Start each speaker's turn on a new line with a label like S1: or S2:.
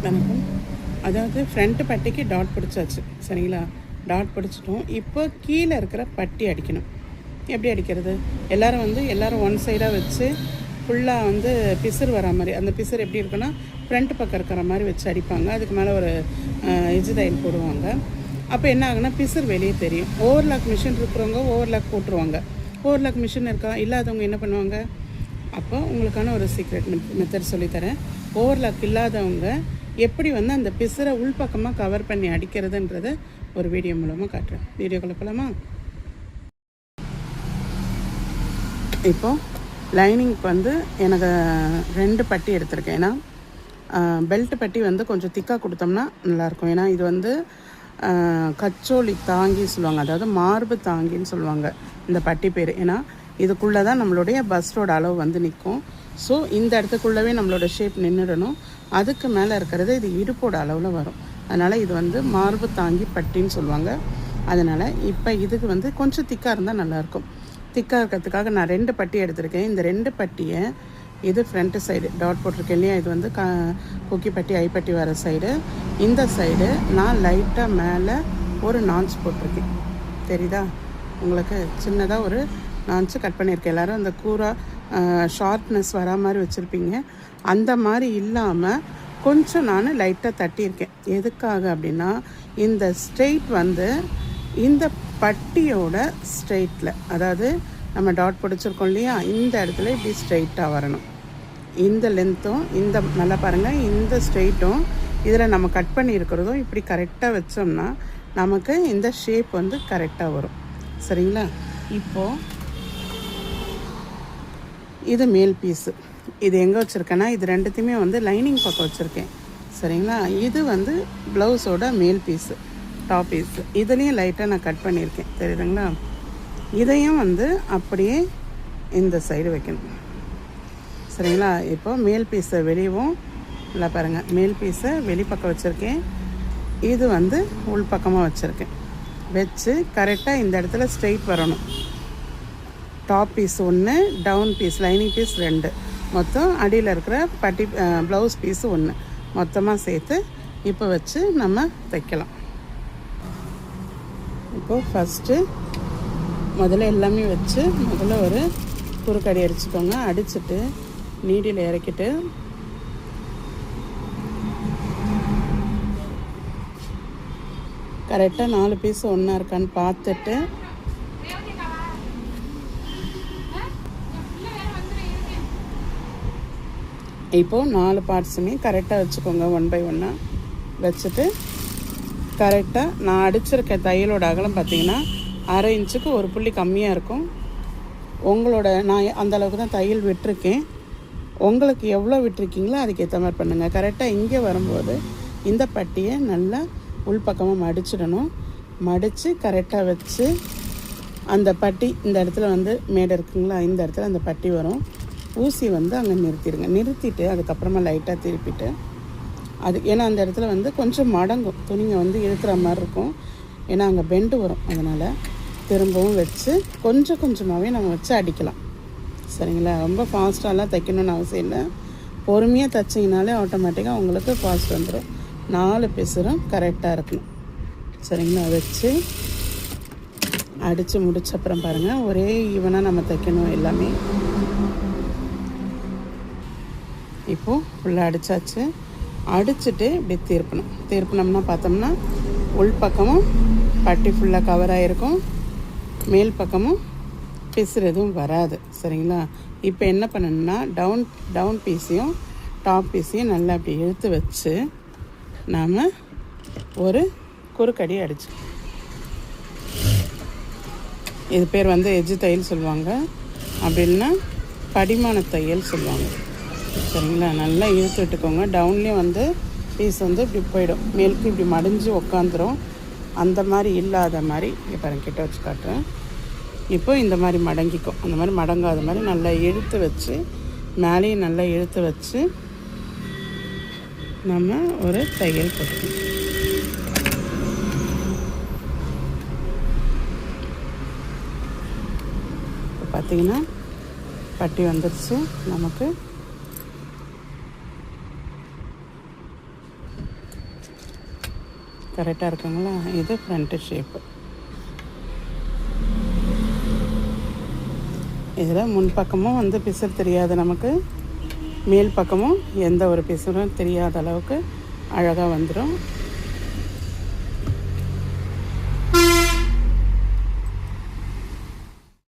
S1: வணக்கம். அதாவது ஃப்ரண்ட் பட்டிக்கு டாட் பிடிச்சாச்சு சரிங்களா. டாட் பிடிச்சிட்டோம். இப்போ கீழே இருக்கிற பட்டி அடிக்கணும். எப்படி அடிக்கிறது? எல்லோரும் ஒன் சைடாக வச்சு ஃபுல்லாக பிசுறு வரா மாதிரி, அந்த பிசுறு எப்படி இருக்குன்னா ஃப்ரண்ட் பக்கம் இருக்கிற மாதிரி வச்சு அடிப்பாங்க. அதுக்கு மேலே ஒரு எஜ்ஜு தையல் போடுவாங்க. அப்போ என்ன ஆகுனா பிசுறு வெளியே தெரியும். ஓவர்லாக் மிஷின் இருக்கிறவங்க ஓவர்லாக் போட்டுருவாங்க. ஓவர்லாக் மிஷின் இருக்கா இல்லாதவங்க என்ன பண்ணுவாங்க? அப்போ உங்களுக்கான ஒரு சீக்ரெட் மெத்தட் சொல்லித்தரேன். ஓவர்லாக் இல்லாதவங்க எப்படி அந்த பிசுரை உள்பக்கமாக கவர் பண்ணி அடிக்கிறதுன்றத ஒரு வீடியோ மூலமாக காட்டுறேன். வீடியோக்குள்ள போகலாமா? இப்போது லைனிங்க்கு எனக்கு 2 பட்டி எடுத்திருக்கேன். ஏன்னா பெல்ட் பட்டி கொஞ்சம் திக்காக கொடுத்தோம்னா நல்லாயிருக்கும். ஏன்னா இது கச்சோலி தாங்கி சொல்லுவாங்க, அதாவது மார்பு தாங்கின்னு சொல்லுவாங்க இந்த பட்டி பேர். ஏன்னா இதுக்குள்ளே தான் நம்மளுடைய பஸ்டோட அளவு நிற்கும். ஸோ இந்த இடத்துக்குள்ளவே நம்மளோட ஷேப் நின்றுடணும். அதுக்கு மேலே இருக்கிறது இது இடுப்போட அளவில் வரும். அதனால் இது மார்பு தாங்கி பட்டின்னு சொல்லுவாங்க. அதனால் இப்போ இதுக்கு கொஞ்சம் திக்காக இருந்தால் நல்லாயிருக்கும். திக்காக இருக்கிறதுக்காக நான் 2 பட்டி எடுத்திருக்கேன். இந்த 2 பட்டியை இது ஃப்ரண்ட்டு சைடு டாட் போட்டிருக்கேன் இல்லையா, இது கொக்கி பட்டி ஐப்பட்டி வர சைடு. இந்த சைடு நான் லைட்டாக மேலே ஒரு நான்ச் போட்டிருக்கேன். தெரியுதா உங்களுக்கு? சின்னதாக ஒரு நான்ச்சு கட் பண்ணியிருக்கேன். எல்லோரும் அந்த கூரா ஷார்ப்னஸ் வரா மாதிரி வச்சுருப்பீங்க. அந்த மாதிரி இல்லாமல் கொஞ்சம் நான் லைட்டாக தட்டியிருக்கேன். எதுக்காக அப்படின்னா இந்த ஸ்ட்ரெயிட் இந்த பட்டியோட ஸ்ட்ரெயிட்டில், அதாவது நம்ம டாட் பிடிச்சிருக்கோம் இல்லையா, இந்த இடத்துல இப்படி ஸ்ட்ரெயிட்டாக வரணும். இந்த லென்த்தும் இந்த நல்லா பாருங்கள், இந்த ஸ்ட்ரெயிட்டும் இதில் நம்ம கட் பண்ணியிருக்கிறதும் இப்படி கரெக்டாக வச்சோம்னா நமக்கு இந்த ஷேப் கரெக்டாக வரும். சரிங்களா? இப்போது இது மேல் பீஸு. இது எங்கே வச்சுருக்கேன்னா இது 2த்தையுமே லைனிங் பக்கம் வச்சுருக்கேன். சரிங்களா? இது ப்ளவுஸோட மேல் பீஸு, டாப் பீஸு. இதுலேயும் லைட்டாக நான் கட் பண்ணியிருக்கேன். தெரியுதுங்களா? இதையும் அப்படியே இந்த சைடு வைக்கணும். சரிங்களா? இப்போது மேல் பீஸை வெளியவும் நல்லா பாருங்கள், மேல் பீஸை வெளிப்பக்கம் வச்சுருக்கேன். இது உள் பக்கமாக வச்சுருக்கேன். வச்சு கரெக்டாக இந்த இடத்துல ஸ்ட்ரெயிட் வரணும். Top piece 1, down piece lining piece 2, மொத்தம் அடியில் இருக்கிற பட்டி ப்ளவுஸ் பீஸு 1 மொத்தமாக சேர்த்து இப்போ வச்சு நம்ம தைக்கலாம். இப்போது ஃபஸ்ட்டு முதல்ல எல்லாமே வச்சு முதல்ல ஒரு குறுக்கடி அடிச்சுக்கோங்க. அடிச்சுட்டு நீடியில் இறக்கிட்டு கரெக்டாக 4 பீஸ் ஒன்றா இருக்கான்னு பார்த்துட்டு இப்போது 4 பார்ட்ஸுமே கரெக்டாக வச்சுக்கோங்க. 1 பை 1 வச்சுட்டு கரெக்டாக நான் அடிச்சிருக்க தையலோட அகலம் பார்த்திங்கன்னா 1/2 இன்ச்சுக்கு ஒரு புள்ளி கம்மியாக இருக்கும். நான் அந்தளவுக்கு தான் தையல் விட்டுருக்கேன். உங்களுக்கு எவ்வளோ விட்டுருக்கீங்களோ அதுக்கேற்ற மாதிரி பண்ணுங்கள். கரெக்டாக இங்கே வரும்போது இந்த பட்டியை நல்லா உள்பக்கமாக மடிச்சிடணும். மடித்து கரெக்டாக வச்சு அந்த பட்டி இந்த இடத்துல மேடை இருக்குங்களா, இந்த இடத்துல அந்த பட்டி வரும். ஊசி அங்கே நிறுத்திடுங்க. நிறுத்திட்டு அதுக்கப்புறமா லைட்டாக திருப்பிட்டு ஏன்னா அந்த இடத்துல கொஞ்சம் மடங்கும், துணிங்க இழுக்கிற மாதிரி இருக்கும். ஏன்னா அங்கே பெண்டு வரும். அதனால் திரும்பவும் வச்சு கொஞ்சம் கொஞ்சமாகவே நம்ம வச்சு அடிக்கலாம். சரிங்களா? ரொம்ப ஃபாஸ்ட்டாலாம் தைக்கணும்னு அவசியம் இல்லை. பொறுமையாக தைச்சிங்கனாலே ஆட்டோமேட்டிக்காக உங்களுக்கு ஃபாஸ்ட் வந்துடும். 4 பிசுரும் கரெக்டாக இருக்கணும். சரிங்களா? வச்சு அடித்து முடிச்சப்புறம் பாருங்கள், ஒரே ஈவனாக நம்ம தைக்கணும் எல்லாமே. இப்போது ஃபுல்லாக அடித்தாச்சு. அடிச்சுட்டு இப்படி திருப்பினோம்னா பார்த்தோம்னா உள் பக்கமும் பட்டி ஃபுல்லாக கவர் ஆகிருக்கும், மேல் பக்கமும் பிசுறு எதுவும் வராது. சரிங்களா? இப்போ என்ன பண்ணணும்னா டவுன் பீஸையும் டாப் பீஸையும் நல்லா அப்படி இழுத்து வச்சு நாம் ஒரு குறுக்கடி அடிச்சு, இது பேர் எஜ்ஜு தையல் சொல்லுவாங்க, அப்படின்னா படிமான தையல் சொல்லுவாங்க. சரிங்களா? நல்லா இழுத்து விட்டுக்கோங்க. டவுன்லேயும் பீஸ் இப்படி போயிடும், மேலுக்கு இப்படி மடிஞ்சு உக்காந்துரும். அந்த மாதிரி இல்லாத மாதிரி இப்போ கிட்ட வச்சு காட்டுறேன். இப்போ இந்த மாதிரி மடங்கிக்கும். அந்த மாதிரி மடங்காத மாதிரி நல்லா இழுத்து வச்சு மேலேயும் நல்லா இழுத்து வச்சு நம்ம ஒரு தையல் போட்டுக்கணும். இப்போ பார்த்திங்கன்னா பட்டி வந்துடுச்சு. நமக்கு கரெக்டாக இருக்குங்களா? இது ஃப்ரண்ட்டு ஷேப்பு. இதில் முன்பக்கமும் வந்து பிசுறு தெரியாது நமக்கு, மேல் பக்கமும் எந்த ஒரு பிசுறும் தெரியாத அளவுக்கு அழகாக வந்துடும்.